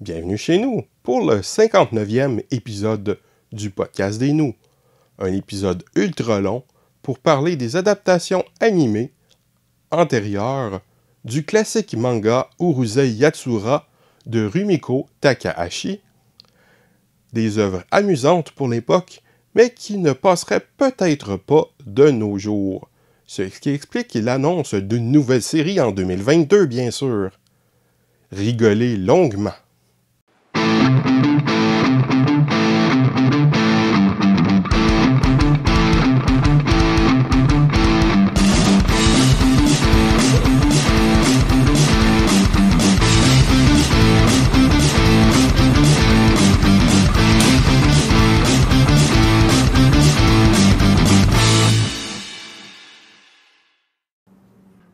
Bienvenue chez nous pour le 59e épisode du podcast des Nous. Un épisode ultra long pour parler des adaptations animées antérieures du classique manga Urusei Yatsura de Rumiko Takahashi. Des œuvres amusantes pour l'époque, mais qui ne passeraient peut-être pas de nos jours. Ce qui explique l'annonce d'une nouvelle série en 2022, bien sûr. Rigolez longuement.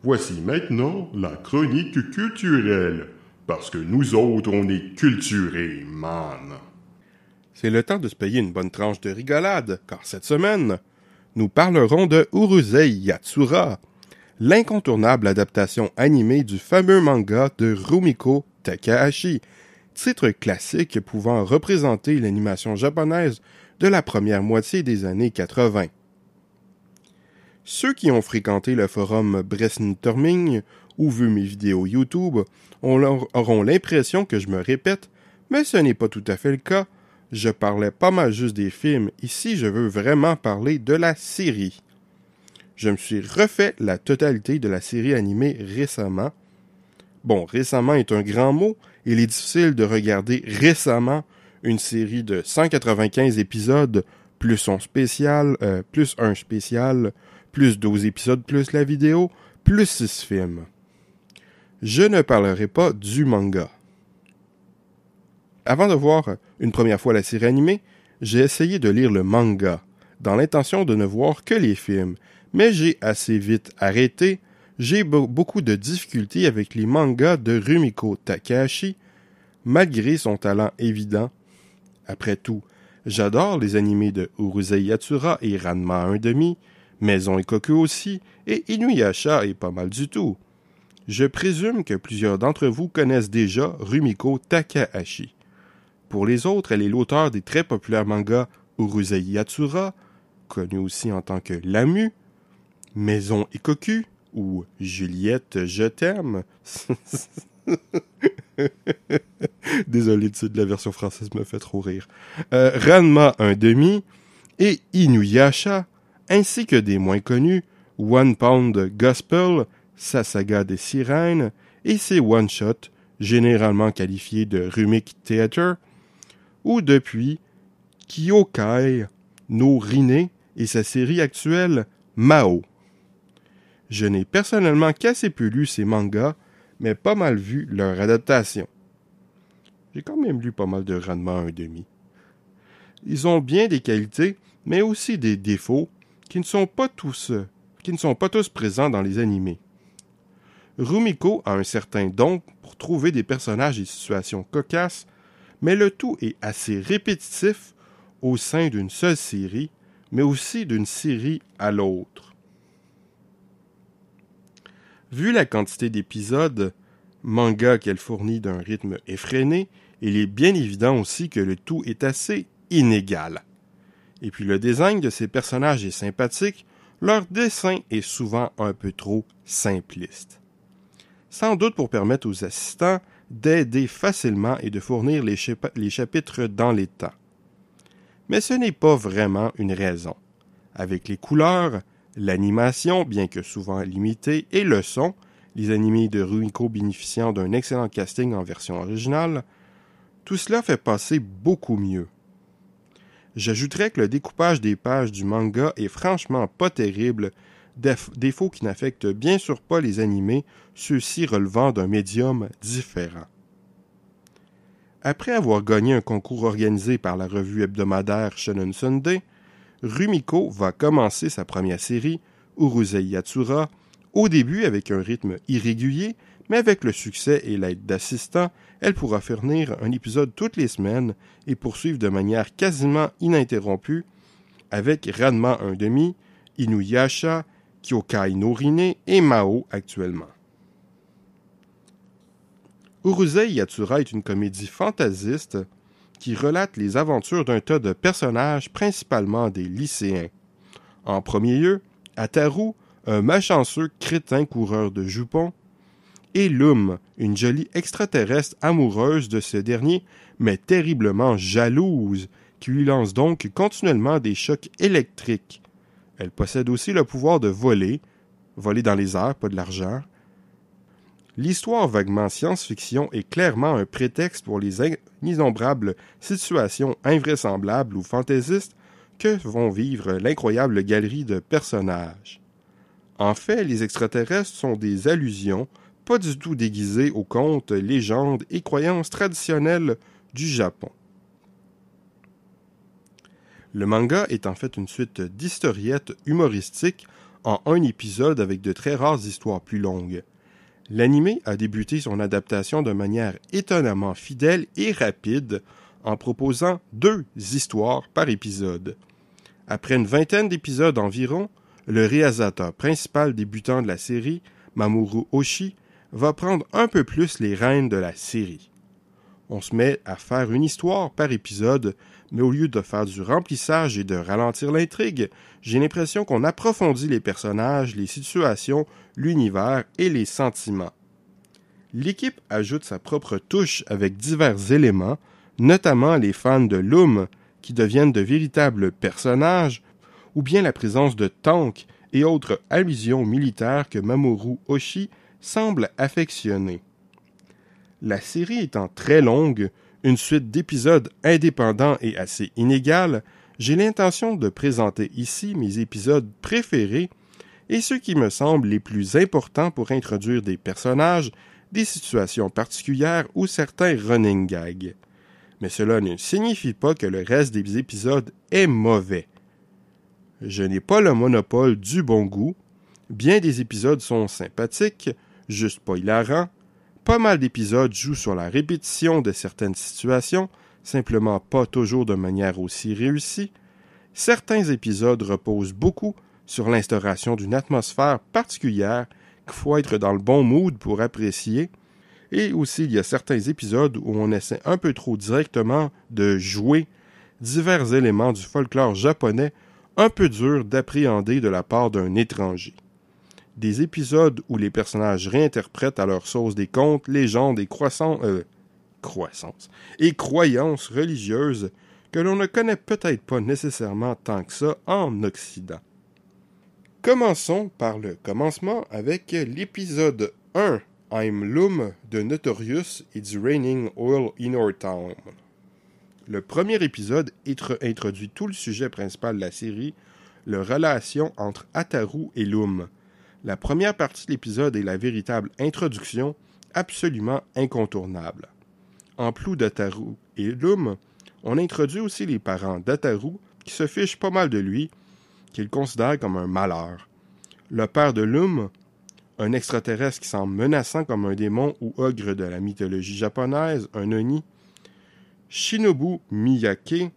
Voici maintenant la chronique culturelle, parce que nous autres, on est culturés, man. C'est le temps de se payer une bonne tranche de rigolade, car cette semaine, nous parlerons de Urusei Yatsura, l'incontournable adaptation animée du fameux manga de Rumiko Takahashi, titre classique pouvant représenter l'animation japonaise de la première moitié des années 80. Ceux qui ont fréquenté le forum Brainstorming ou vu mes vidéos YouTube auront l'impression que je me répète, mais ce n'est pas tout à fait le cas. Je parlais pas mal juste des films. Ici, je veux vraiment parler de la série. Je me suis refait la totalité de la série animée récemment. Bon, récemment est un grand mot. Il est difficile de regarder récemment une série de 195 épisodes plus un spécial, plus 12 épisodes, plus la vidéo, plus 6 films. Je ne parlerai pas du manga. Avant de voir une première fois la série animée, j'ai essayé de lire le manga, dans l'intention de ne voir que les films, mais j'ai assez vite arrêté. J'ai beaucoup de difficultés avec les mangas de Rumiko Takahashi, malgré son talent évident. Après tout, j'adore les animés de Urusei Yatsura et Ranma 1/2, Maison Ikoku aussi, et Inuyasha est pas mal du tout. Je présume que plusieurs d'entre vous connaissent déjà Rumiko Takahashi. Pour les autres, elle est l'auteure des très populaires mangas Urusei Yatsura, connu aussi en tant que Lamu, Maison Ikoku, ou Juliette, je t'aime. Désolé, le titre de la version française me fait trop rire. Ranma 1/2 et Inuyasha, ainsi que des moins connus, One Pound Gospel, sa saga des sirènes, et ses one-shots, généralement qualifiés de Rumik Theater, ou depuis Kyokai no Rine et sa série actuelle Mao. Je n'ai personnellement qu'assez peu lu ces mangas, mais pas mal vu leur adaptation. J'ai quand même lu pas mal de Ranma 1/2. Ils ont bien des qualités, mais aussi des défauts, qui ne sont pas tous présents dans les animés. Rumiko a un certain don pour trouver des personnages et situations cocasses, mais le tout est assez répétitif au sein d'une seule série, mais aussi d'une série à l'autre. Vu la quantité d'épisodes, manga qu'elle fournit d'un rythme effréné, il est bien évident aussi que le tout est assez inégal. Et puis le design de ces personnages est sympathique, leur dessin est souvent un peu trop simpliste. Sans doute pour permettre aux assistants d'aider facilement et de fournir les chapitres dans les temps. Mais ce n'est pas vraiment une raison. Avec les couleurs, l'animation, bien que souvent limitée, et le son, les animés de Rumiko bénéficiant d'un excellent casting en version originale, tout cela fait passer beaucoup mieux. J'ajouterais que le découpage des pages du manga est franchement pas terrible, défaut qui n'affecte bien sûr pas les animés, ceux-ci relevant d'un médium différent. Après avoir gagné un concours organisé par la revue hebdomadaire Shonen Sunday, Rumiko va commencer sa première série, Urusei Yatsura, au début avec un rythme irrégulier, mais avec le succès et l'aide d'assistants, elle pourra fournir un épisode toutes les semaines et poursuivre de manière quasiment ininterrompue avec Ranma 1/2, Inuyasha, Kyokai no Rine et Mao actuellement. Urusei Yatsura est une comédie fantasiste qui relate les aventures d'un tas de personnages, principalement des lycéens. En premier lieu, Ataru, un malchanceux crétin coureur de jupons, et Lum, une jolie extraterrestre amoureuse de ce dernier, mais terriblement jalouse, qui lui lance donc continuellement des chocs électriques. Elle possède aussi le pouvoir de voler dans les airs, pas de l'argent. L'histoire vaguement science-fiction est clairement un prétexte pour les innombrables situations invraisemblables ou fantaisistes que vont vivre l'incroyable galerie de personnages. En fait, les extraterrestres sont des allusions, pas du tout déguisées aux contes, légendes et croyances traditionnelles du Japon. Le manga est en fait une suite d'historiettes humoristiques en un épisode avec de très rares histoires plus longues. L'anime a débuté son adaptation de manière étonnamment fidèle et rapide en proposant 2 histoires par épisode. Après une vingtaine d'épisodes environ, le réalisateur principal débutant de la série, Mamoru Oshii, va prendre un peu plus les rênes de la série. On se met à faire une histoire par épisode, mais au lieu de faire du remplissage et de ralentir l'intrigue, j'ai l'impression qu'on approfondit les personnages, les situations, l'univers et les sentiments. L'équipe ajoute sa propre touche avec divers éléments, notamment les fans de Lum, qui deviennent de véritables personnages, ou bien la présence de tanks et autres allusions militaires que Mamoru Oshii semble affectionner. La série étant très longue, une suite d'épisodes indépendants et assez inégale, j'ai l'intention de présenter ici mes épisodes préférés et ceux qui me semblent les plus importants pour introduire des personnages, des situations particulières ou certains running gags. Mais cela ne signifie pas que le reste des épisodes est mauvais. Je n'ai pas le monopole du bon goût, bien des épisodes sont sympathiques, juste pas hilarants. Pas mal d'épisodes jouent sur la répétition de certaines situations, simplement pas toujours de manière aussi réussie. Certains épisodes reposent beaucoup sur l'instauration d'une atmosphère particulière qu'il faut être dans le bon mood pour apprécier. Et aussi, il y a certains épisodes où on essaie un peu trop directement de jouer divers éléments du folklore japonais un peu durs d'appréhender de la part d'un étranger. Des épisodes où les personnages réinterprètent à leur sauce des contes, légendes et croyances religieuses que l'on ne connaît peut-être pas nécessairement tant que ça en Occident. Commençons par le commencement avec l'épisode 1, I'm Lum de Notorious et du Raining Oil in Our Town. Le premier épisode introduit tout le sujet principal de la série, la relation entre Ataru et Lum. La première partie de l'épisode est la véritable introduction, absolument incontournable. En plus d'Ataru et Lum, on introduit aussi les parents d'Ataru qui se fichent pas mal de lui, qu'il considère comme un malheur. Le père de Lum, un extraterrestre qui semble menaçant comme un démon ou ogre de la mythologie japonaise, un oni. Shinobu Miyake,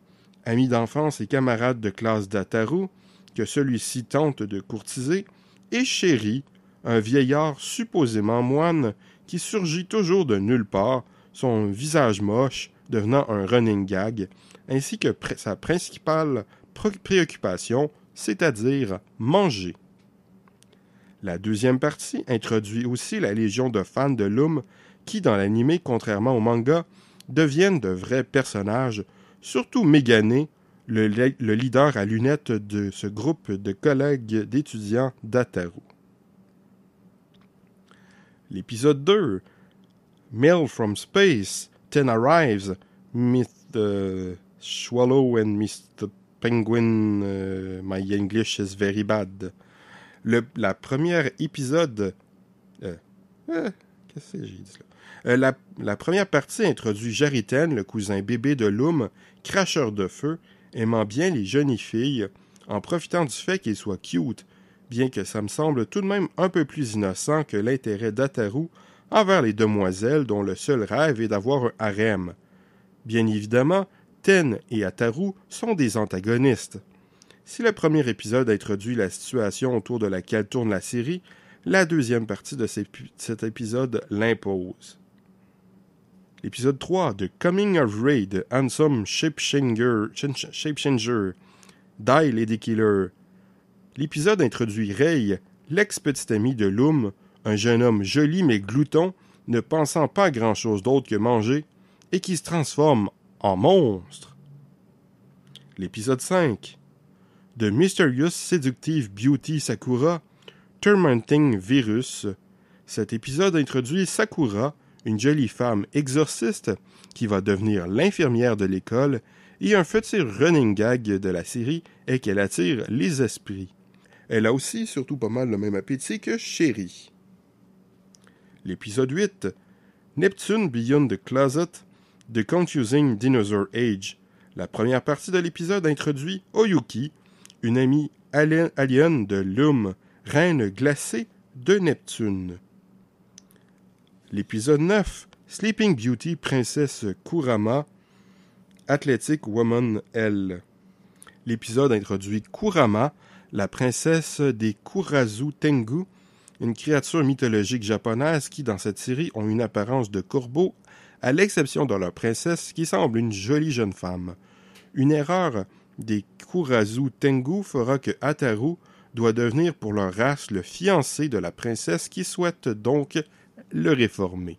ami d'enfance et camarade de classe d'Ataru, que celui-ci tente de courtiser, et Chéri, un vieillard supposément moine qui surgit toujours de nulle part, son visage moche devenant un running gag, ainsi que sa principale préoccupation, c'est-à-dire manger. La deuxième partie introduit aussi la légion de fans de Lum qui, dans l'anime, contrairement au manga, deviennent de vrais personnages, surtout Megane, le leader à lunettes de ce groupe de collègues d'étudiants d'Ataru. L'épisode 2, Mail from Space, Ten Arrives, Mr. Swallow and Mr. Penguin, my English is very bad. La première épisode... qu'est-ce que j'ai dit là? La première partie introduit Jariten, le cousin bébé de Lum, cracheur de feu, aimant bien les jeunes filles, en profitant du fait qu'il soit cute, bien que ça me semble tout de même un peu plus innocent que l'intérêt d'Ataru envers les demoiselles dont le seul rêve est d'avoir un harem. Bien évidemment, Ten et Ataru sont des antagonistes. Si le premier épisode introduit la situation autour de laquelle tourne la série, la deuxième partie de cet épisode l'impose. L'épisode 3, The Coming of Ray, de Handsome Shapechanger, Die Lady Killer. L'épisode introduit Ray, l'ex-petit ami de Loom, un jeune homme joli mais glouton, ne pensant pas à grand-chose d'autre que manger, et qui se transforme en monstre. L'épisode 5, The Mysterious Seductive Beauty Sakura, Tormenting Virus. Cet épisode introduit Sakura, une jolie femme exorciste qui va devenir l'infirmière de l'école, et un futur running gag de la série est qu'elle attire les esprits. Elle a aussi surtout pas mal le même appétit que Chérie. L'épisode 8, Neptune Beyond the Closet, The Confusing Dinosaur Age. La première partie de l'épisode introduit Oyuki, une amie alien de Loom, reine glacée de Neptune. L'épisode 9, Sleeping Beauty Princesse Kurama, Athletic Woman L. L'épisode introduit Kurama, la princesse des Kurazu Tengu, une créature mythologique japonaise qui, dans cette série, ont une apparence de corbeau, à l'exception de leur princesse qui semble une jolie jeune femme. Une erreur des Kurazu Tengu fera que Ataru doit devenir pour leur race le fiancé de la princesse qui souhaite donc le réformer.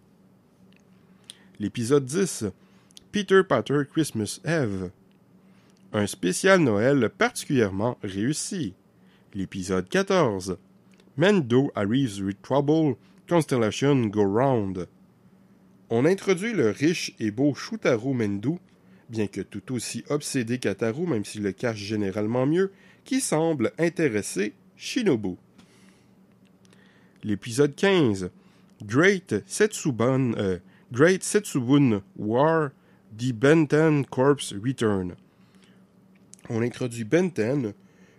L'épisode 10, Peter Patter Christmas Eve. Un spécial Noël particulièrement réussi. L'épisode 14, Mendo Arrives with Trouble, Constellation Go Round. On introduit le riche et beau Shutaru Mendo, bien que tout aussi obsédé qu'Ataru, même s'il le cache généralement mieux, qui semble intéresser Shinobu. L'épisode 15, Great Setsubun War, The Benten Corpse Return. On introduit Benten,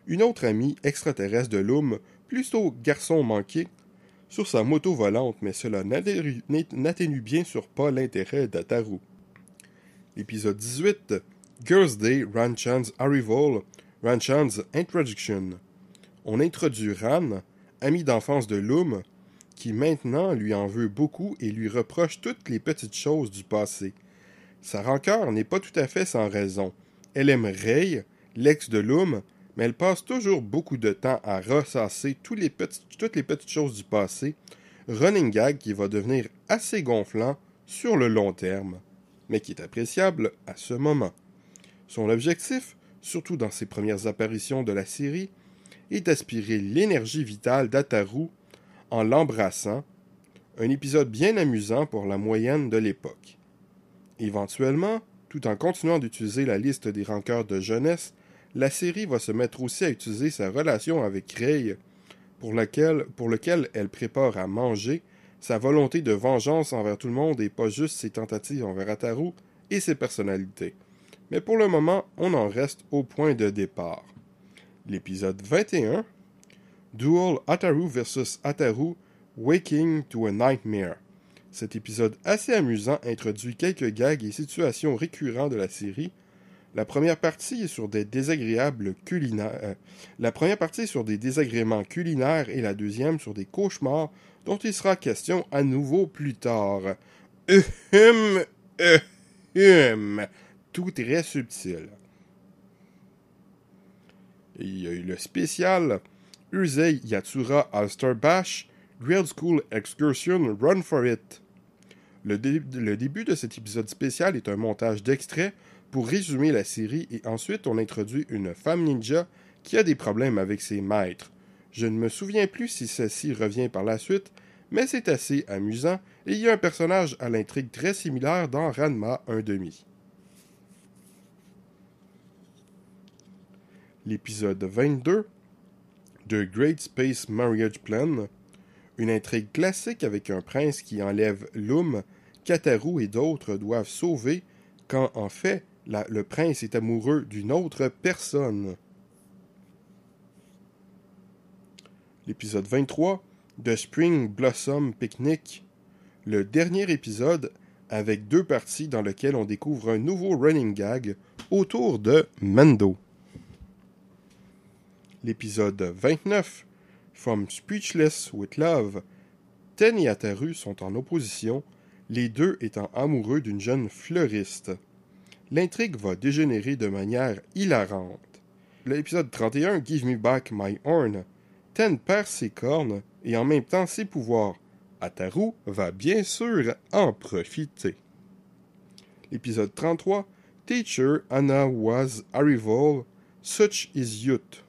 une autre amie extraterrestre de Loom, plutôt garçon manqué, sur sa moto volante, mais cela n'atténue bien sûr pas l'intérêt d'Ataru. L'épisode 18, Girls' Day, Ranchan's Arrival, Ranchan's Introduction. On introduit Ran, amie d'enfance de Loom, qui maintenant lui en veut beaucoup et lui reproche toutes les petites choses du passé. Sa rancœur n'est pas tout à fait sans raison. Elle aime Ray, l'ex de Loom, mais elle passe toujours beaucoup de temps à ressasser toutes les petites choses du passé, running gag qui va devenir assez gonflant sur le long terme, mais qui est appréciable à ce moment. Son objectif, surtout dans ses premières apparitions de la série, est d'aspirer l'énergie vitale d'Ataru en l'embrassant, un épisode bien amusant pour la moyenne de l'époque. Éventuellement, tout en continuant d'utiliser la liste des rancœurs de jeunesse, la série va se mettre aussi à utiliser sa relation avec Ray, pour lequel elle prépare à manger, sa volonté de vengeance envers tout le monde et pas juste ses tentatives envers Ataru et ses personnalités. Mais pour le moment, on en reste au point de départ. L'épisode 21, Duel Ataru vs Ataru, Waking to a Nightmare. Cet épisode assez amusant introduit quelques gags et situations récurrents de la série. La première partie est sur des désagréments culinaires et la deuxième sur des cauchemars dont il sera question à nouveau plus tard. Tout très subtil. Et il y a eu le spécial Urusei Yatsura All-Star Bash, Grade School Excursion, Run for It. Le début de cet épisode spécial est un montage d'extraits pour résumer la série et ensuite on introduit une femme ninja qui a des problèmes avec ses maîtres. Je ne me souviens plus si celle-ci revient par la suite, mais c'est assez amusant et il y a un personnage à l'intrigue très similaire dans Ranma 1/2. L'épisode 22, The Great Space Marriage Plan, une intrigue classique avec un prince qui enlève Loom, qu'Ataru et d'autres doivent sauver quand en fait le prince est amoureux d'une autre personne. L'épisode 23, The Spring Blossom Picnic, le dernier épisode avec 2 parties dans lequel on découvre un nouveau running gag autour de Mendo. L'épisode 29, From Speechless with Love, Ten et Ataru sont en opposition, les deux étant amoureux d'une jeune fleuriste. L'intrigue va dégénérer de manière hilarante. L'épisode 31, Give Me Back My Horn, Ten perd ses cornes et en même temps ses pouvoirs. Ataru va bien sûr en profiter. L'épisode 33, Teacher Anna was Arrival, Such is Youth.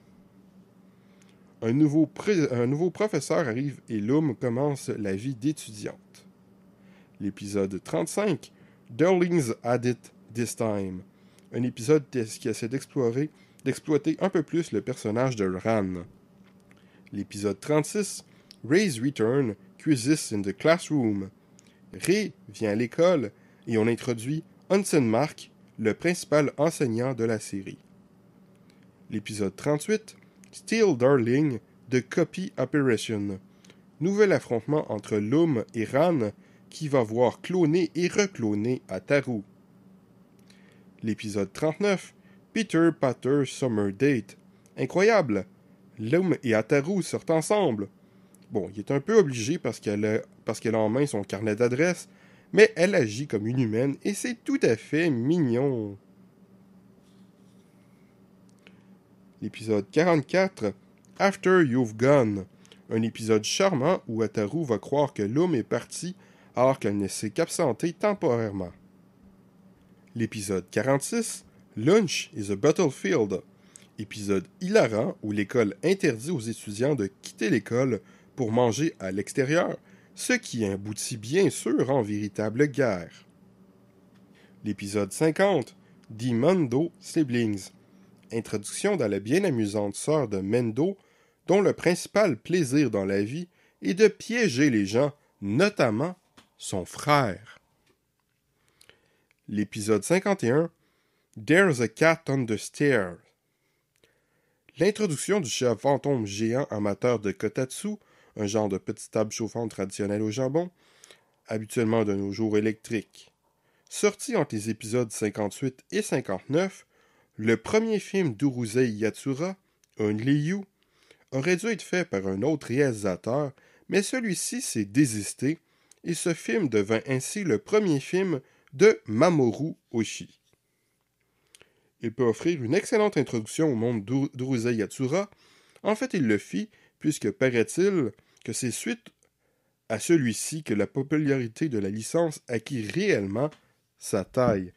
Un nouveau professeur arrive et Lum commence la vie d'étudiante. L'épisode 35, Darlings Had It This Time. Un épisode qui essaie d'exploiter un peu plus le personnage de Ran. L'épisode 36, Ray's Return, Crisis in the Classroom. Ray vient à l'école et on introduit Hudson Mark, le principal enseignant de la série. L'épisode 38, Steel Darling, The Copy Operation. Nouvel affrontement entre Lum et Ran qui va voir cloner et recloner Ataru. L'épisode 39, Peter Patter Summer Date. Incroyable! Lum et Ataru sortent ensemble. Bon, il est un peu obligé parce qu'elle a en main son carnet d'adresses, mais elle agit comme une humaine et c'est tout à fait mignon. L'épisode 44, After You've Gone. Un épisode charmant où Ataru va croire que Lum est partie alors qu'elle ne s'est qu'absentée temporairement. L'épisode 46, Lunch is a Battlefield. Épisode hilarant où l'école interdit aux étudiants de quitter l'école pour manger à l'extérieur, ce qui aboutit bien sûr en véritable guerre. L'épisode 50, The Mendo Siblings. Introduction dans la bien amusante sœur de Mendo, dont le principal plaisir dans la vie est de piéger les gens, notamment son frère. L'épisode 51, There's a Cat on the Stairs. L'introduction du chef fantôme géant amateur de kotatsu, un genre de petite table chauffante traditionnelle au jambon, habituellement de nos jours électrique. Sorti entre les épisodes 58 et 59, le premier film d'Urusei Yatsura, Only You, aurait dû être fait par un autre réalisateur, mais celui-ci s'est désisté et ce film devint ainsi le premier film de Mamoru Oshii. Il peut offrir une excellente introduction au monde d'Urusei Yatsura. En fait, il le fit, puisque paraît-il que c'est suite à celui-ci que la popularité de la licence acquit réellement sa taille.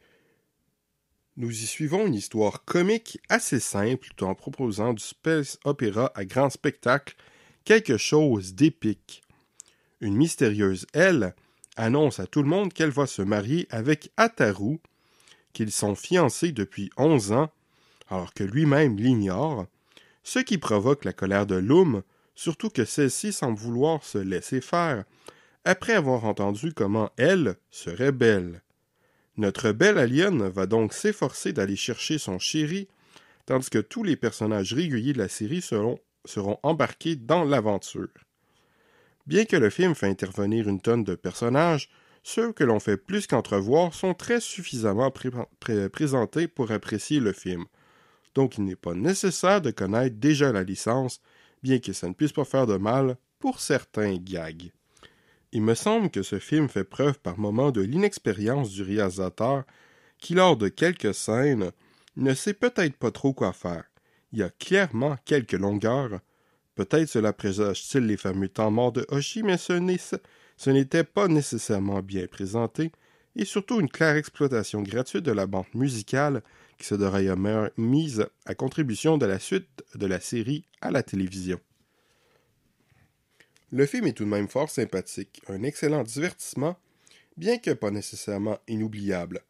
Nous y suivons une histoire comique assez simple tout en proposant du space opéra à grand spectacle, quelque chose d'épique. Une mystérieuse Elle annonce à tout le monde qu'elle va se marier avec Ataru, qu'ils sont fiancés depuis 11 ans, alors que lui-même l'ignore, ce qui provoque la colère de Lum, surtout que celle-ci semble vouloir se laisser faire, après avoir entendu comment elle serait belle. Notre belle alien va donc s'efforcer d'aller chercher son chéri, tandis que tous les personnages réguliers de la série seront embarqués dans l'aventure. Bien que le film fait intervenir une tonne de personnages, ceux que l'on fait plus qu'entrevoir sont très suffisamment présentés pour apprécier le film. Donc il n'est pas nécessaire de connaître déjà la licence, bien que ça ne puisse pas faire de mal pour certains gags. Il me semble que ce film fait preuve par moments de l'inexpérience du réalisateur qui, lors de quelques scènes, ne sait peut-être pas trop quoi faire. Il y a clairement quelques longueurs. Peut-être cela présage-t-il les fameux temps morts de Oshii, mais ce n'était pas nécessairement bien présenté, et surtout une claire exploitation gratuite de la bande musicale qui se devrait mise à contribution de la suite de la série à la télévision. Le film est tout de même fort sympathique, un excellent divertissement, bien que pas nécessairement inoubliable.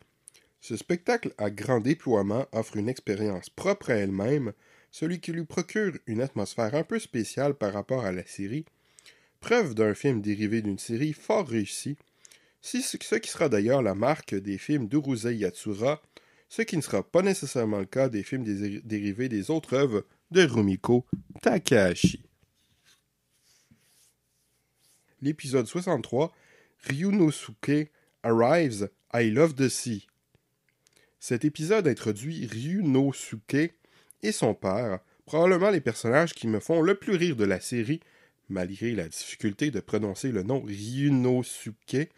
Ce spectacle à grand déploiement offre une expérience propre à elle-même, celui qui lui procure une atmosphère un peu spéciale par rapport à la série, preuve d'un film dérivé d'une série fort réussie, ce qui sera d'ailleurs la marque des films d'Urusei Yatsura, ce qui ne sera pas nécessairement le cas des films dérivés des autres œuvres de Rumiko Takahashi. L'épisode 63, Ryunosuke Arrives, I Love the Sea. Cet épisode introduit Ryunosuke et son père, probablement les personnages qui me font le plus rire de la série, malgré la difficulté de prononcer le nom Ryunosuke.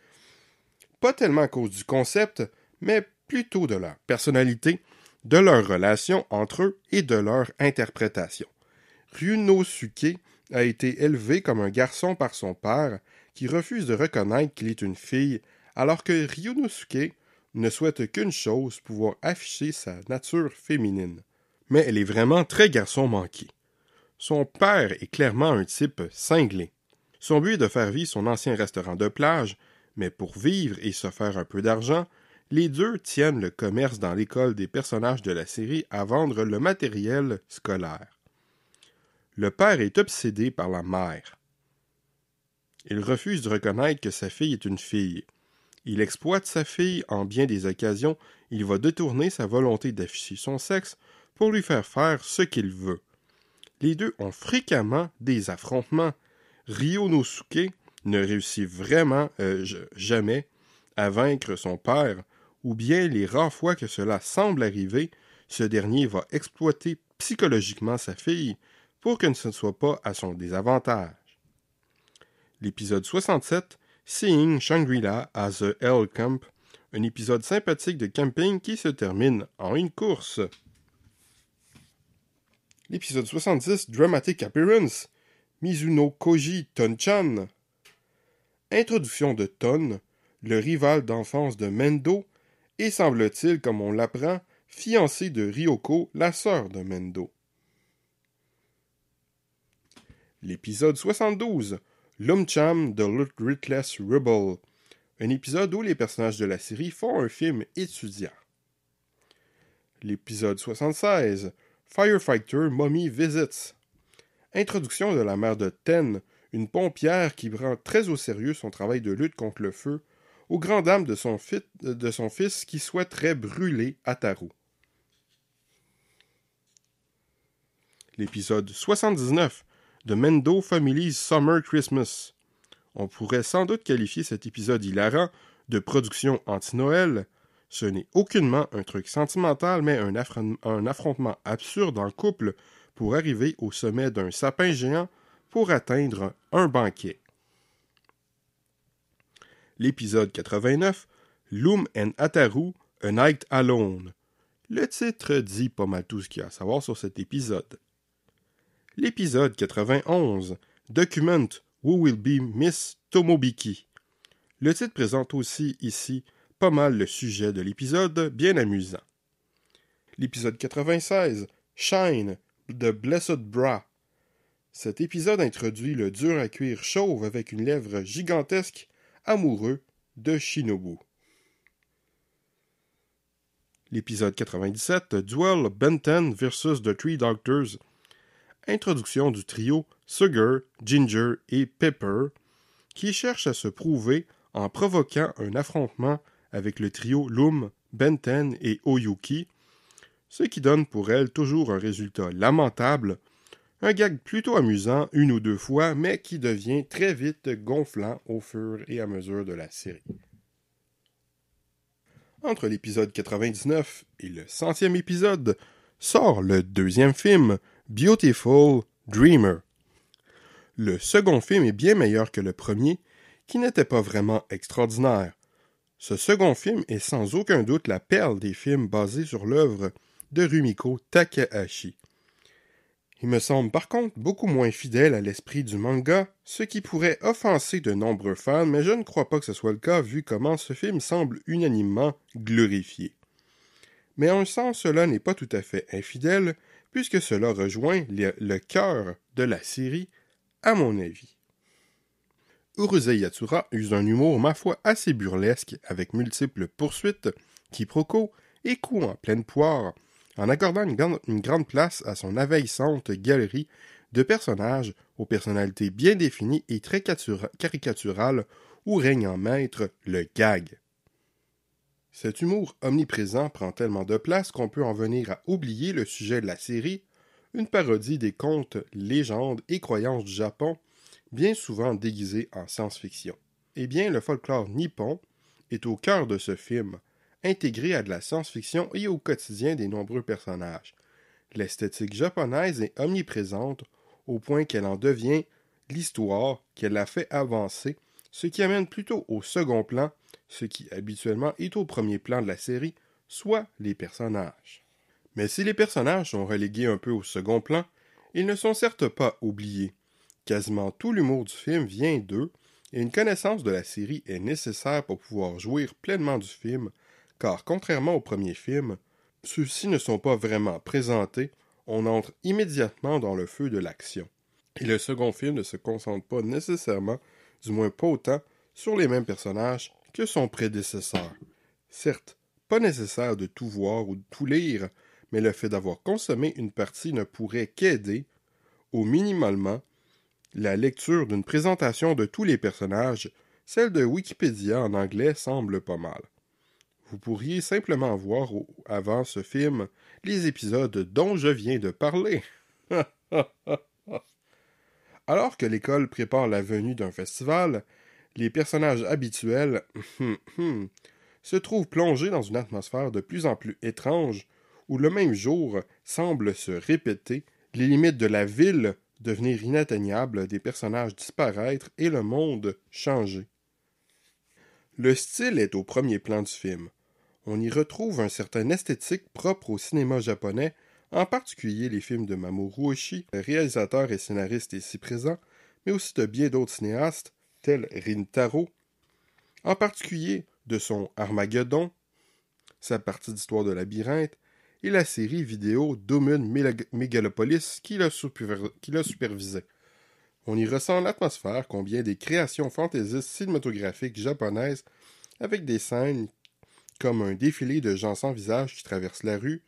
pas tellement à cause du concept, mais plutôt de leur personnalité, de leur relation entre eux et de leur interprétation. Ryunosuke a été élevé comme un garçon par son père, qui refuse de reconnaître qu'il est une fille, alors que Ryunosuke ne souhaite qu'une chose, pouvoir afficher sa nature féminine. Mais elle est vraiment très garçon manqué. Son père est clairement un type cinglé. Son but est de faire vivre son ancien restaurant de plage, mais pour vivre et se faire un peu d'argent, les deux tiennent le commerce dans l'école des personnages de la série à vendre le matériel scolaire. Le père est obsédé par la mère. Il refuse de reconnaître que sa fille est une fille. Il exploite sa fille en bien des occasions, il va détourner sa volonté d'afficher son sexe pour lui faire ce qu'il veut. Les deux ont fréquemment des affrontements. Ryunosuke ne réussit vraiment jamais à vaincre son père, ou bien les rares fois que cela semble arriver, ce dernier va exploiter psychologiquement sa fille pour que ce ne soit pas à son désavantage. L'épisode 67, Seeing Shangri-La as a Hell Camp, un épisode sympathique de camping qui se termine en une course. L'épisode 70, Dramatic Appearance, Mizuno Koji Ton-chan. Introduction de Ton, le rival d'enfance de Mendo, et semble-t-il, comme on l'apprend, fiancé de Ryoko, la sœur de Mendo. L'épisode 72, Lumcham The Ruthless Rebel, un épisode où les personnages de la série font un film étudiant. L'épisode 76, Firefighter Mommy Visits. Introduction de la mère de Ten, une pompière qui prend très au sérieux son travail de lutte contre le feu, aux grandes dames de son fils qui souhaiterait brûler Ataru. L'épisode 79, The Mendo Family's Summer Christmas. On pourrait sans doute qualifier cet épisode hilarant de production anti-Noël. Ce n'est aucunement un truc sentimental, mais un affrontement absurde en couple pour arriver au sommet d'un sapin géant pour atteindre un banquet. L'épisode 89, Loom and Ataru, A Night Alone. Le titre dit pas mal tout ce qu'il y a à savoir sur cet épisode. L'épisode 91, Document Who Will Be Miss Tomobiki. Le titre présente aussi ici pas mal le sujet de l'épisode, bien amusant. L'épisode 96, Shine, The Blessed Bra. Cet épisode introduit le dur à cuire chauve avec une lèvre gigantesque, amoureux de Shinobu. L'épisode 97, Duel Benton vs. The Three Doctors. Introduction du trio Sugar, Ginger et Pepper, qui cherche à se prouver en provoquant un affrontement avec le trio Loom, Benten et Oyuki, ce qui donne pour elle toujours un résultat lamentable, un gag plutôt amusant une ou deux fois, mais qui devient très vite gonflant au fur et à mesure de la série. Entre l'épisode 99 et le 100e épisode, sort le deuxième film, Beautiful Dreamer. Le second film est bien meilleur que le premier, qui n'était pas vraiment extraordinaire. Ce second film est sans aucun doute la perle des films basés sur l'œuvre de Rumiko Takahashi. Il me semble par contre beaucoup moins fidèle à l'esprit du manga, ce qui pourrait offenser de nombreux fans, mais je ne crois pas que ce soit le cas vu comment ce film semble unanimement glorifié. Mais en un sens, cela n'est pas tout à fait infidèle, puisque cela rejoint le cœur de la série, à mon avis. Urusei Yatsura use un humour ma foi assez burlesque, avec multiples poursuites, quiproquos et coups en pleine poire, en accordant une grande place à son envahissante galerie de personnages aux personnalités bien définies et très caricaturales, où règne en maître le gag. Cet humour omniprésent prend tellement de place qu'on peut en venir à oublier le sujet de la série, une parodie des contes, légendes et croyances du Japon, bien souvent déguisés en science-fiction. Eh bien, le folklore nippon est au cœur de ce film, intégré à de la science-fiction et au quotidien des nombreux personnages. L'esthétique japonaise est omniprésente au point qu'elle en devient l'histoire qu'elle a fait avancer, ce qui amène plutôt au second plan ce qui habituellement est au premier plan de la série, soit les personnages. Mais si les personnages sont relégués un peu au second plan, ils ne sont certes pas oubliés. Quasiment tout l'humour du film vient d'eux, et une connaissance de la série est nécessaire pour pouvoir jouir pleinement du film, car contrairement au premier film, ceux-ci ne sont pas vraiment présentés, on entre immédiatement dans le feu de l'action. Et le second film ne se concentre pas nécessairement, du moins pas autant, sur les mêmes personnages que son prédécesseur. Certes, pas nécessaire de tout voir ou de tout lire, mais le fait d'avoir consommé une partie ne pourrait qu'aider, au minimalement, la lecture d'une présentation de tous les personnages. Celle de Wikipédia en anglais semble pas mal. Vous pourriez simplement voir avant ce film les épisodes dont je viens de parler. Alors que l'école prépare la venue d'un festival, les personnages habituels se trouvent plongés dans une atmosphère de plus en plus étrange où le même jour semble se répéter, les limites de la ville devenir inatteignables, des personnages disparaître et le monde changer. Le style est au premier plan du film. On y retrouve un certain esthétique propre au cinéma japonais, en particulier les films de Mamoru Oshii, le réalisateur et scénariste ici présent, mais aussi de bien d'autres cinéastes, tels Rintaro, en particulier de son Armageddon, sa partie d'histoire de labyrinthe, et la série vidéo Domun Megalopolis qui l'a supervisé. On y ressent l'atmosphère qu'ont bien des créations fantaisistes cinématographiques japonaises avec des scènes comme un défilé de gens sans visage qui traversent la rue,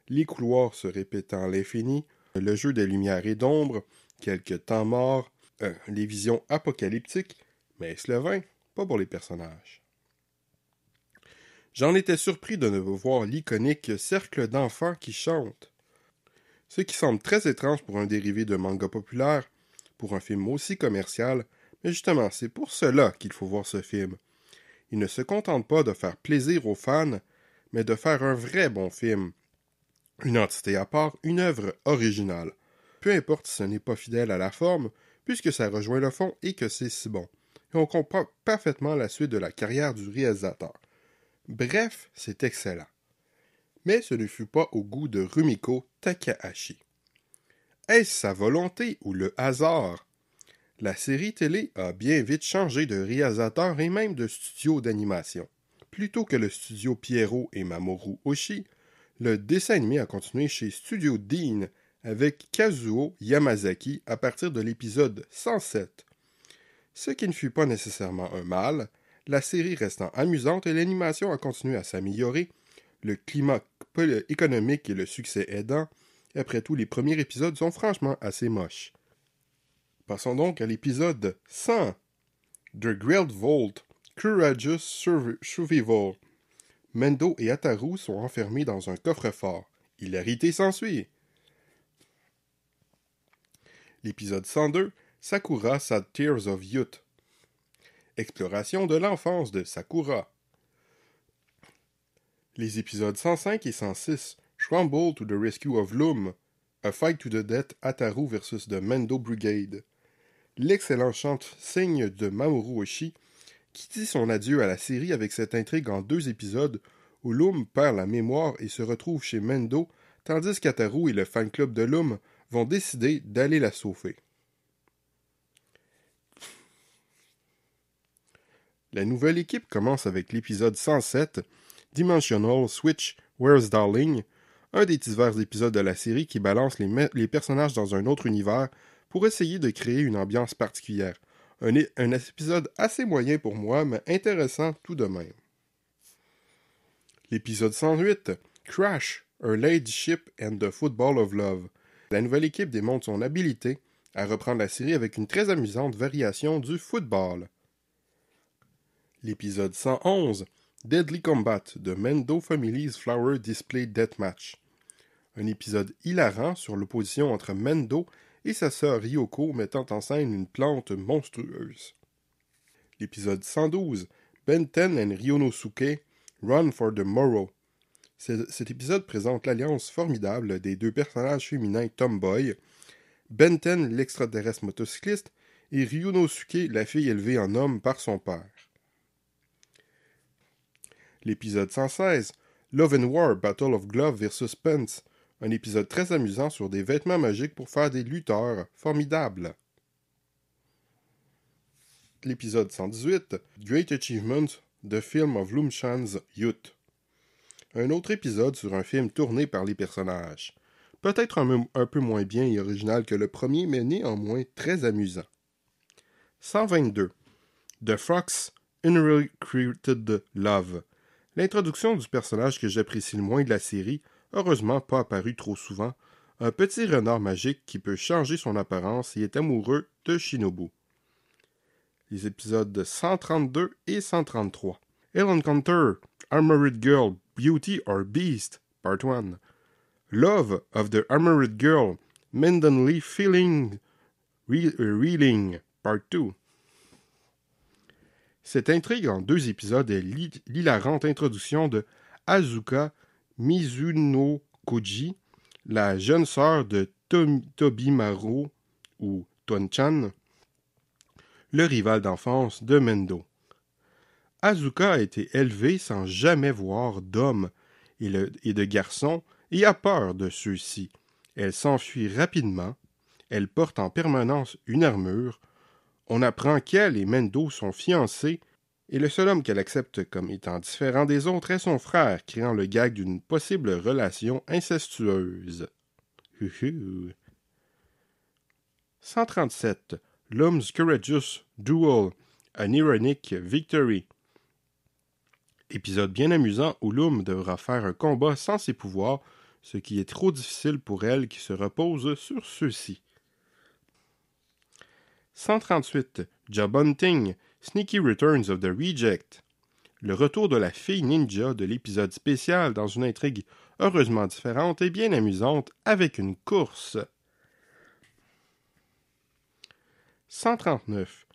les couloirs se répétant à l'infini, le jeu des lumières et d'ombres, quelques temps morts, les visions apocalyptiques, mais est-ce le vin? Pas pour les personnages. J'en étais surpris de ne pas voir l'iconique cercle d'enfants qui chantent. Ce qui semble très étrange pour un dérivé de manga populaire, pour un film aussi commercial, mais justement, c'est pour cela qu'il faut voir ce film. Il ne se contente pas de faire plaisir aux fans, mais de faire un vrai bon film. Une entité à part, une œuvre originale. Peu importe si ce n'est pas fidèle à la forme, puisque ça rejoint le fond et que c'est si bon. Et on comprend parfaitement la suite de la carrière du réalisateur. Bref, c'est excellent. Mais ce ne fut pas au goût de Rumiko Takahashi. Est-ce sa volonté ou le hasard? La série télé a bien vite changé de réalisateur et même de studio d'animation. Plutôt que le studio Pierrot et Mamoru Oshii, le dessin animé a continué chez Studio Dean avec Kazuo Yamazaki à partir de l'épisode 107. Ce qui ne fut pas nécessairement un mal, la série restant amusante et l'animation a continué à s'améliorer, le climat économique et le succès aidant. Après tout, les premiers épisodes sont franchement assez moches. Passons donc à l'épisode 100. The Great Vault, Courageous Survival. Mendo et Ataru sont enfermés dans un coffre-fort. Hilarité s'ensuit. L'épisode 102, Sakura Sad Tears of Youth. Exploration de l'enfance de Sakura. Les épisodes 105 et 106, Scramble to the Rescue of Loom, A Fight to the Death, Ataru vs. The Mendo Brigade. L'excellent chant-signe de Mamoru Oshii, qui dit son adieu à la série avec cette intrigue en 2 épisodes où Loom perd la mémoire et se retrouve chez Mendo, tandis qu'Ataru et le fan club de Loom vont décider d'aller la sauver. La nouvelle équipe commence avec l'épisode 107, Dimensional Switch Where's Darling, un des divers épisodes de la série qui balance les personnages dans un autre univers pour essayer de créer une ambiance particulière. Un épisode assez moyen pour moi, mais intéressant tout de même. L'épisode 108, Crash, A Ladyship and the Football of Love. La nouvelle équipe démontre son habileté à reprendre la série avec une très amusante variation du football. L'épisode 111, Deadly Combat, de Mendo Family's Flower Display Deathmatch. Un épisode hilarant sur l'opposition entre Mendo et sa sœur Ryoko mettant en scène une plante monstrueuse. L'épisode 112, Benten and Ryonosuke, Run for the Morrow. Cet épisode présente l'alliance formidable des 2 personnages féminins tomboy, Benten l'extraterrestre motocycliste et Ryonosuke la fille élevée en homme par son père. L'épisode 116, Love and War, Battle of Glove vs. Pence, un épisode très amusant sur des vêtements magiques pour faire des lutteurs formidables. L'épisode 118, Great Achievement, The Film of Lumshan's Youth. Un autre épisode sur un film tourné par les personnages. Peut-être un peu moins bien et original que le premier, mais néanmoins très amusant. 122. The Fox Unrecruited Love. L'introduction du personnage que j'apprécie le moins de la série, heureusement pas apparu trop souvent, un petit renard magique qui peut changer son apparence et est amoureux de Shinobu. Les épisodes 132 et 133. Hell Encounter, Armored Girl, Beauty or Beast, Part 1. Love of the Armored Girl, Mendenly Feeling, Reeling, Part 2. Cette intrigue en 2 épisodes est l'hilarante introduction de Asuka Mizuno-Koji, la jeune sœur de Tobimaru, ou Tonchan, le rival d'enfance de Mendo. Asuka a été élevée sans jamais voir d'hommes et de garçons et a peur de ceux-ci. Elle s'enfuit rapidement, elle porte en permanence une armure, on apprend qu'elle et Mendo sont fiancés et le seul homme qu'elle accepte comme étant différent des autres est son frère, créant le gag d'une possible relation incestueuse. 137. Lum's Courageous Duel, An Ironic Victory. Épisode bien amusant où Lum devra faire un combat sans ses pouvoirs, ce qui est trop difficile pour elle qui se repose sur ceux-ci. 138. Job Hunting, Sneaky Returns of the Reject. Le retour de la fille ninja de l'épisode spécial dans une intrigue heureusement différente et bien amusante avec une course. 139.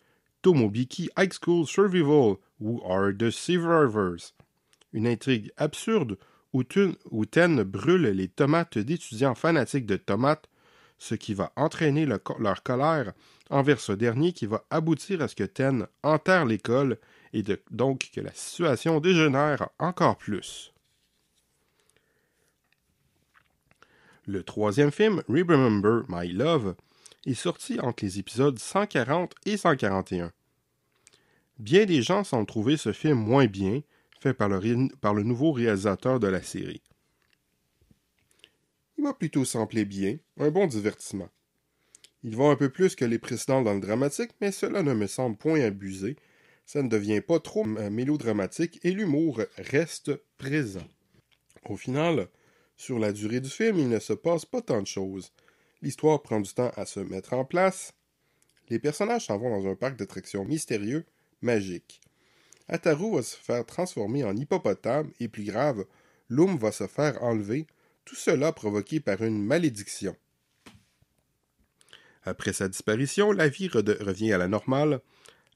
Tomobiki High School Survival, Who Are the Survivors? Une intrigue absurde où Ten brûle les tomates d'étudiants fanatiques de tomates, ce qui va entraîner leur colère envers ce dernier qui va aboutir à ce que Ten enterre l'école et donc que la situation dégénère encore plus. Le 3e film, Remember My Love, est sorti entre les épisodes 140 et 141. Bien des gens semblent trouver ce film moins bien, fait par le nouveau réalisateur de la série. Il m'a plutôt semblé bien, un bon divertissement. Il va un peu plus que les précédents dans le dramatique, mais cela ne me semble point abusé. Ça ne devient pas trop mélodramatique et l'humour reste présent. Au final, sur la durée du film, il ne se passe pas tant de choses. L'histoire prend du temps à se mettre en place. Les personnages s'en vont dans un parc d'attractions mystérieux, magique. Ataru va se faire transformer en hippopotame et plus grave, Lum va se faire enlever, tout cela provoqué par une malédiction. Après sa disparition, la vie revient à la normale.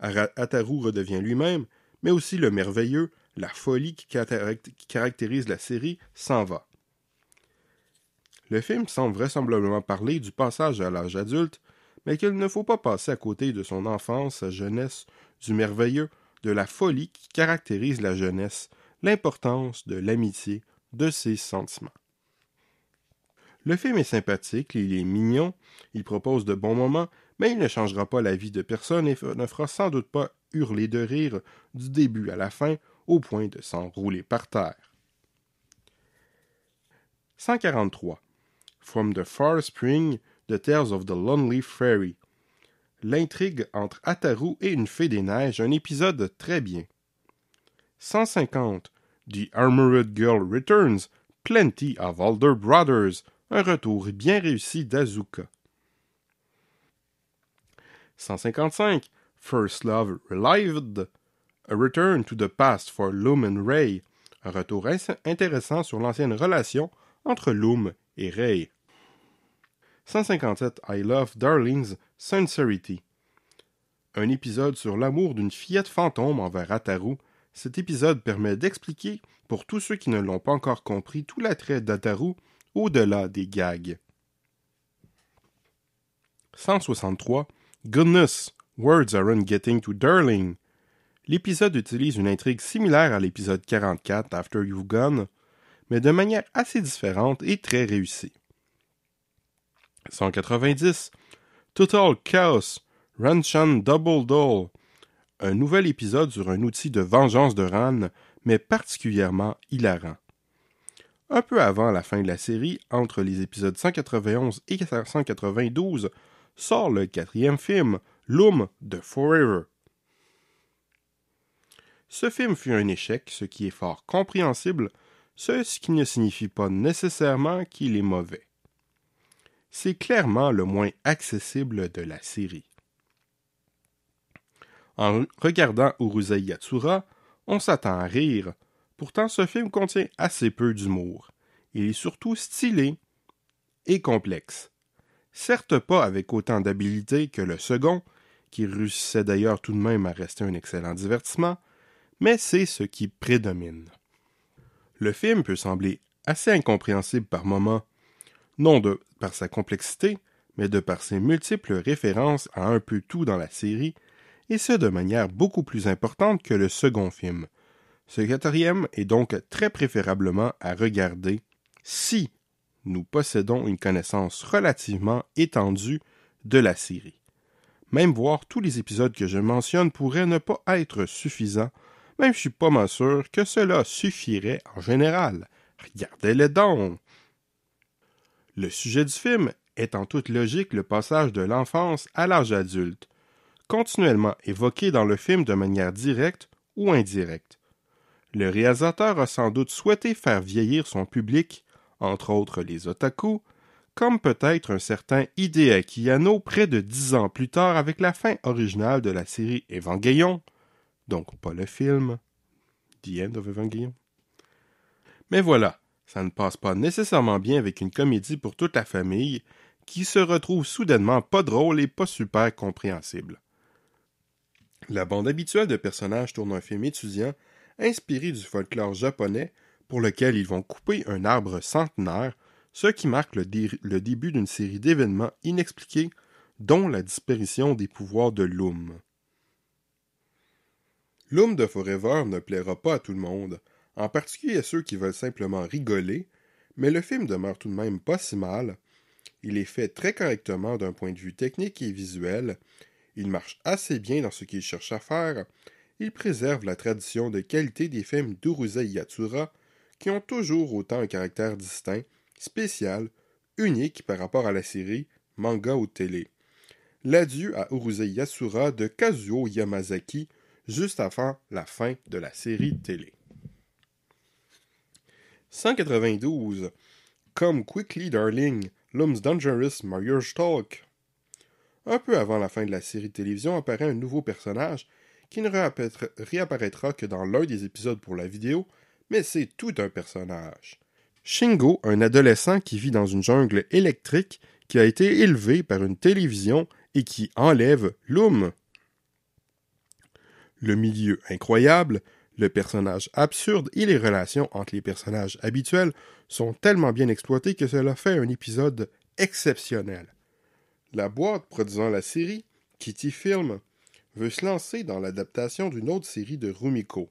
Ataru redevient lui-même, mais aussi le merveilleux, la folie qui caractérise la série s'en va. Le film semble vraisemblablement parler du passage à l'âge adulte, mais qu'il ne faut pas passer à côté de son enfance, sa jeunesse, du merveilleux, de la folie qui caractérise la jeunesse, l'importance de l'amitié, de ses sentiments. Le film est sympathique, il est mignon, il propose de bons moments, mais il ne changera pas la vie de personne et ne fera sans doute pas hurler de rire du début à la fin, au point de s'enrouler par terre. 143. From the Far Spring, The Tales of the Lonely Fairy. L'intrigue entre Ataru et une fée des neiges, un épisode très bien. 150. The Armored Girl Returns, Plenty of Older Brothers, un retour bien réussi d'Azuka. 155. First Love Relived, A Return to the Past for Lum and Ray, un retour intéressant sur l'ancienne relation entre Lum et Ray. 157. I Love Darling's Sincerity, un épisode sur l'amour d'une fillette fantôme envers Ataru. Cet épisode permet d'expliquer, pour tous ceux qui ne l'ont pas encore compris, tout l'attrait d'Ataru au-delà des gags. 163. Goodness, words aren't getting to Darling. L'épisode utilise une intrigue similaire à l'épisode 44, After You've Gone, mais de manière assez différente et très réussie. 190, Total Chaos, Ranchan Double Doll, un nouvel épisode sur un outil de vengeance de Ran, mais particulièrement hilarant. Un peu avant la fin de la série, entre les épisodes 191 et 192, sort le 4e film, Loom de Forever. Ce film fut un échec, ce qui est fort compréhensible, ce qui ne signifie pas nécessairement qu'il est mauvais. C'est clairement le moins accessible de la série. En regardant Urusei Yatsura, on s'attend à rire, pourtant ce film contient assez peu d'humour. Il est surtout stylé et complexe. Certes pas avec autant d'habileté que le second, qui réussissait d'ailleurs tout de même à rester un excellent divertissement, mais c'est ce qui prédomine. Le film peut sembler assez incompréhensible par moments, non de par sa complexité, mais de par ses multiples références à un peu tout dans la série, et ce de manière beaucoup plus importante que le second film. Ce 4e est donc très préférablement à regarder si nous possédons une connaissance relativement étendue de la série. Même voir tous les épisodes que je mentionne pourrait ne pas être suffisant, même je suis pas mal sûr que cela suffirait en général. Regardez-le donc! Le sujet du film est en toute logique le passage de l'enfance à l'âge adulte, continuellement évoqué dans le film de manière directe ou indirecte. Le réalisateur a sans doute souhaité faire vieillir son public, entre autres les otaku, comme peut-être un certain Hideaki Anno près de 10 ans plus tard avec la fin originale de la série Evangelion, donc pas le film, The End of Evangelion. Mais voilà, ça ne passe pas nécessairement bien avec une comédie pour toute la famille qui se retrouve soudainement pas drôle et pas super compréhensible. La bande habituelle de personnages tourne un film étudiant inspiré du folklore japonais pour lequel ils vont couper un arbre centenaire, ce qui marque le début d'une série d'événements inexpliqués, dont la disparition des pouvoirs de Loom. Loom de Forever ne plaira pas à tout le monde, en particulier à ceux qui veulent simplement rigoler, mais le film demeure tout de même pas si mal. Il est fait très correctement d'un point de vue technique et visuel, il marche assez bien dans ce qu'il cherche à faire, il préserve la tradition de qualité des films d'Urusei Yatsura, qui ont toujours autant un caractère distinct, spécial, unique par rapport à la série, manga ou télé. L'adieu à Urusei Yatsura de Kazuo Yamazaki, juste avant la fin de la série télé. 192. Come Quickly Darling, Loom's Dangerous Marriage Talk. Un peu avant la fin de la série de télévision apparaît un nouveau personnage qui ne réapparaîtra que dans l'un des épisodes pour la vidéo, mais c'est tout un personnage. Shingo, un adolescent qui vit dans une jungle électrique qui a été élevé par une télévision et qui enlève Loom. Le milieu incroyable, le personnage absurde et les relations entre les personnages habituels sont tellement bien exploités que cela fait un épisode exceptionnel. La boîte produisant la série, Kitty Film, veut se lancer dans l'adaptation d'une autre série de Rumiko,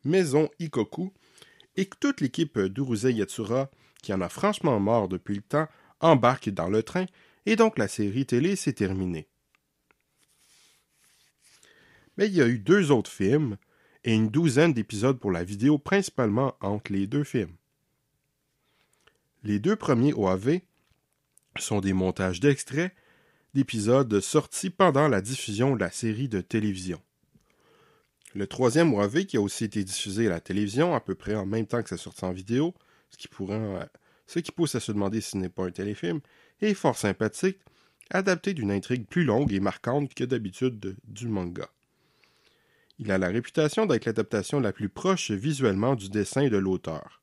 Maison Ikoku, et que toute l'équipe d'Urusei Yatsura, qui en a franchement marre depuis le temps, embarque dans le train, et donc la série télé s'est terminée. Mais il y a eu 2 autres films, et une douzaine d'épisodes pour la vidéo, principalement entre les 2 films. Les 2 premiers OAV sont des montages d'extraits d'épisodes sortis pendant la diffusion de la série de télévision. Le 3e OAV, qui a aussi été diffusé à la télévision, à peu près en même temps que sa sortie en vidéo, ce qui pousse à se demander si ce n'est pas un téléfilm, est fort sympathique, adapté d'une intrigue plus longue et marquante que d'habitude du manga. Il a la réputation d'être l'adaptation la plus proche visuellement du dessin de l'auteur.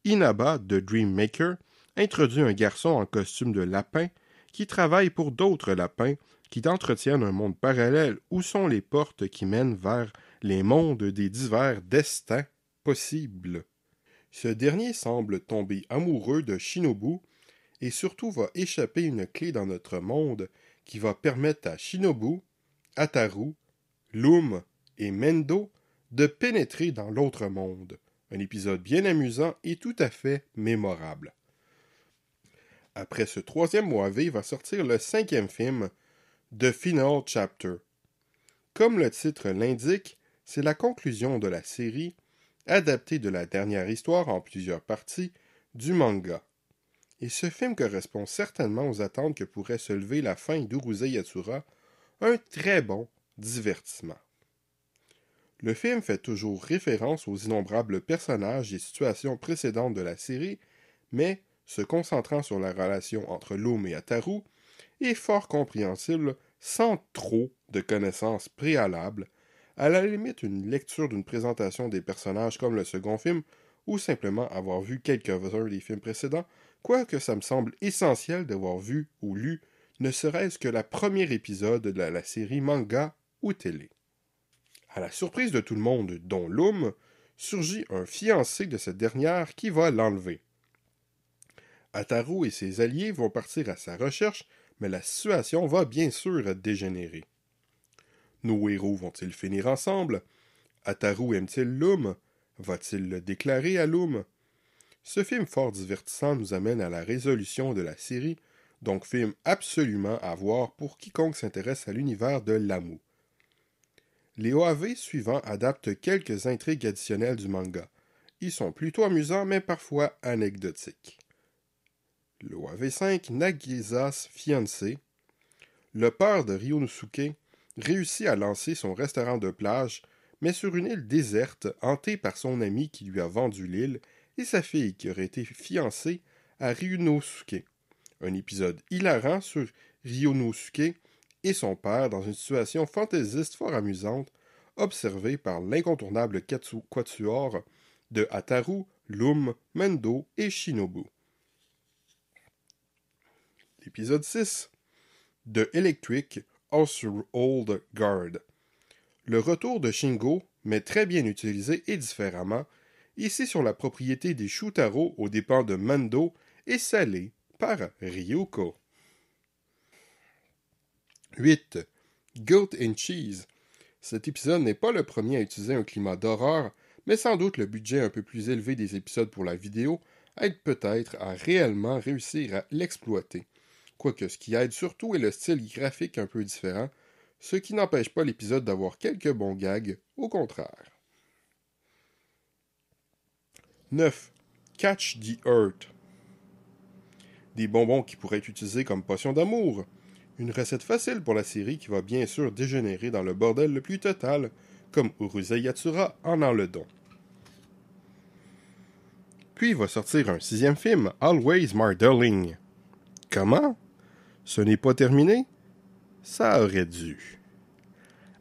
Inaba, de Dream Maker, introduit un garçon en costume de lapin qui travaille pour d'autres lapins qui entretiennent un monde parallèle où sont les portes qui mènent vers les mondes des divers destins possibles. Ce dernier semble tomber amoureux de Shinobu et surtout va échapper une clé dans notre monde qui va permettre à Shinobu, Ataru, Loom et Mendo de pénétrer dans l'autre monde. Un épisode bien amusant et tout à fait mémorable. Après ce troisième OAV va sortir le cinquième film, The Final Chapter. Comme le titre l'indique, c'est la conclusion de la série, adaptée de la dernière histoire en plusieurs parties, du manga. Et ce film correspond certainement aux attentes que pourrait se lever la fin d'Urusei Yatsura, un très bon divertissement. Le film fait toujours référence aux innombrables personnages et situations précédentes de la série, mais, se concentrant sur la relation entre Loom et Ataru, est fort compréhensible sans trop de connaissances préalables, à la limite une lecture d'une présentation des personnages comme le second film, ou simplement avoir vu quelques-uns des films précédents, quoique ça me semble essentiel d'avoir vu ou lu ne serait-ce que le premier épisode de la série manga ou télé. À la surprise de tout le monde, dont Loom, surgit un fiancé de cette dernière qui va l'enlever. Ataru et ses alliés vont partir à sa recherche, mais la situation va bien sûr dégénérer. Nos héros vont-ils finir ensemble? Ataru aime-t-il Loom? Va-t-il le déclarer à Loom? Ce film fort divertissant nous amène à la résolution de la série, donc film absolument à voir pour quiconque s'intéresse à l'univers de Lamu. Les OAV suivants adaptent quelques intrigues additionnelles du manga. Ils sont plutôt amusants mais parfois anecdotiques. Le OAV 5, Nagisa's fiancé. Le père de Ryonosuke réussit à lancer son restaurant de plage, mais sur une île déserte hantée par son ami qui lui a vendu l'île et sa fille qui aurait été fiancée à Ryonosuke. Un épisode hilarant sur Ryonosuke et son père dans une situation fantaisiste fort amusante, observée par l'incontournable quatuor de Ataru, Loom, Mendo et Shinobu. L'épisode 6 de Electric Household Guard. Le retour de Shingo, mais très bien utilisé et différemment, ici sur la propriété des Shutaro aux dépens de Mendo et salé par Ryuko. 8. Goat and Cheese. Cet épisode n'est pas le premier à utiliser un climat d'horreur, mais sans doute le budget un peu plus élevé des épisodes pour la vidéo aide peut-être à réellement réussir à l'exploiter. Quoique ce qui aide surtout est le style graphique un peu différent, ce qui n'empêche pas l'épisode d'avoir quelques bons gags, au contraire. 9. Catch the Earth. Des bonbons qui pourraient être utilisés comme potion d'amour. Une recette facile pour la série qui va bien sûr dégénérer dans le bordel le plus total, comme Urusei Yatsura en le don. Puis va sortir un 6e film, Always My Darling. Comment? Ce n'est pas terminé? Ça aurait dû.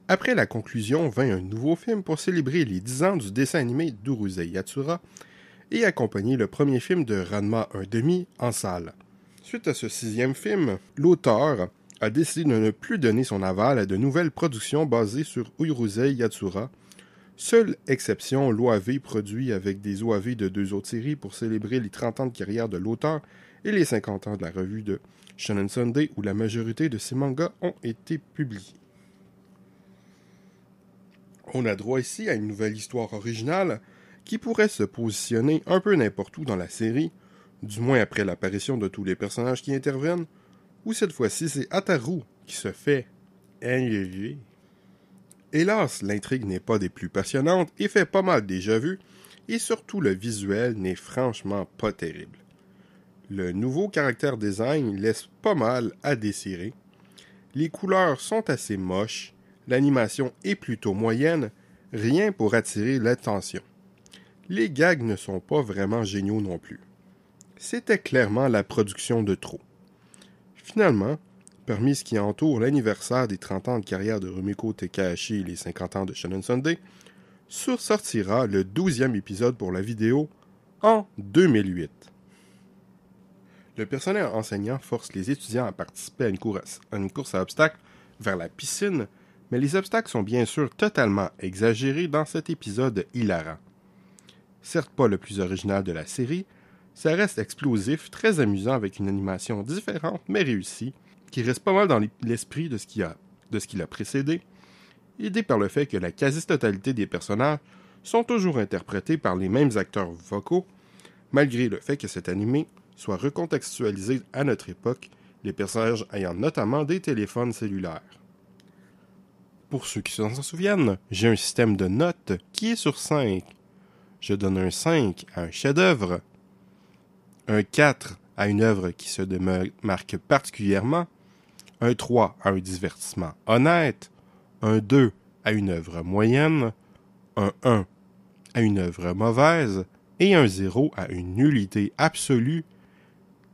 Après la conclusion vint un nouveau film pour célébrer les 10 ans du dessin animé d'Urusei Yatsura et accompagner le premier film de Ranma 1/2 en salle. Suite à ce 6e film, l'auteur a décidé de ne plus donner son aval à de nouvelles productions basées sur Urusei Yatsura. Seule exception, l'OAV produit avec des OAV de 2 autres séries pour célébrer les 30 ans de carrière de l'auteur et les 50 ans de la revue de Shonen Sunday où la majorité de ses mangas ont été publiés. On a droit ici à une nouvelle histoire originale qui pourrait se positionner un peu n'importe où dans la série, du moins après l'apparition de tous les personnages qui interviennent, ou cette fois-ci c'est Ataru qui se fait enlever. Hélas, l'intrigue n'est pas des plus passionnantes et fait pas mal déjà vu, et surtout le visuel n'est franchement pas terrible. Le nouveau caractère design laisse pas mal à désirer. Les couleurs sont assez moches, l'animation est plutôt moyenne, rien pour attirer l'attention. Les gags ne sont pas vraiment géniaux non plus. C'était clairement la production de trop. Finalement, parmi ce qui entoure l'anniversaire des 30 ans de carrière de Rumiko Takahashi et les 50 ans de Shonen Sunday, sortira le 12e épisode pour la vidéo en 2008. Le personnel enseignant force les étudiants à participer à une course à obstacles vers la piscine, mais les obstacles sont bien sûr totalement exagérés dans cet épisode hilarant. Certes pas le plus original de la série, ça reste explosif, très amusant avec une animation différente mais réussie, qui reste pas mal dans l'esprit de ce qui l'a précédé, aidé par le fait que la quasi-totalité des personnages sont toujours interprétés par les mêmes acteurs vocaux, malgré le fait que cet animé soit recontextualisé à notre époque, les personnages ayant notamment des téléphones cellulaires. Pour ceux qui s'en souviennent, j'ai un système de notes qui est sur 5. Je donne un 5 à un chef-d'œuvre, un 4 à une œuvre qui se démarque particulièrement, un 3 à un divertissement honnête, un 2 à une œuvre moyenne, un 1 à une œuvre mauvaise et un 0 à une nullité absolue,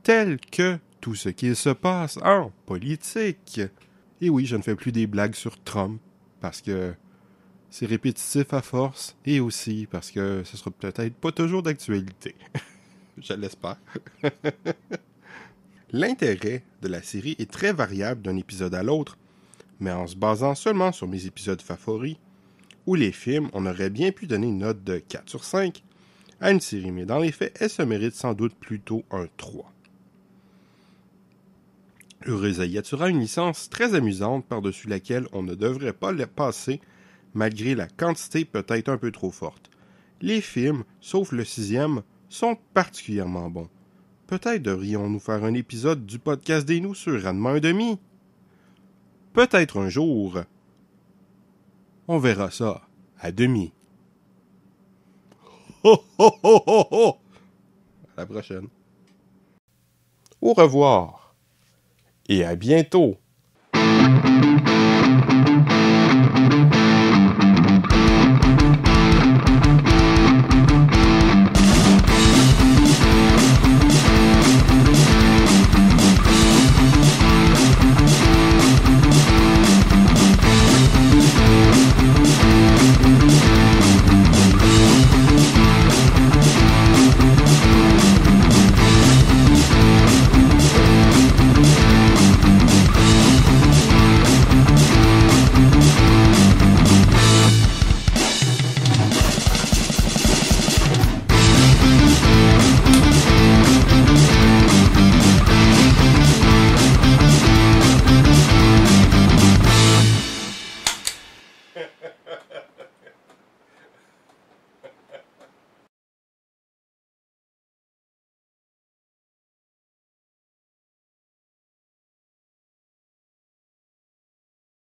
telle que tout ce qu'il se passe en politique. Et oui, je ne fais plus des blagues sur Trump, parce que c'est répétitif à force, et aussi parce que ce sera peut-être pas toujours d'actualité. Je l'espère. L'intérêt de la série est très variable d'un épisode à l'autre, mais en se basant seulement sur mes épisodes favoris, ou les films, on aurait bien pu donner une note de 4 sur 5 à une série, mais dans les faits, elle se mérite sans doute plutôt un 3. Urusei Yatsura a une licence très amusante par-dessus laquelle on ne devrait pas la passer, malgré la quantité peut-être un peu trop forte. Les films, sauf le 6e, sont particulièrement bons. Peut-être devrions-nous faire un épisode du podcast des nous sur Ranma 1/2. Peut-être un jour. On verra ça à demi. Ho ho ho ho ho! À la prochaine. Au revoir et à bientôt.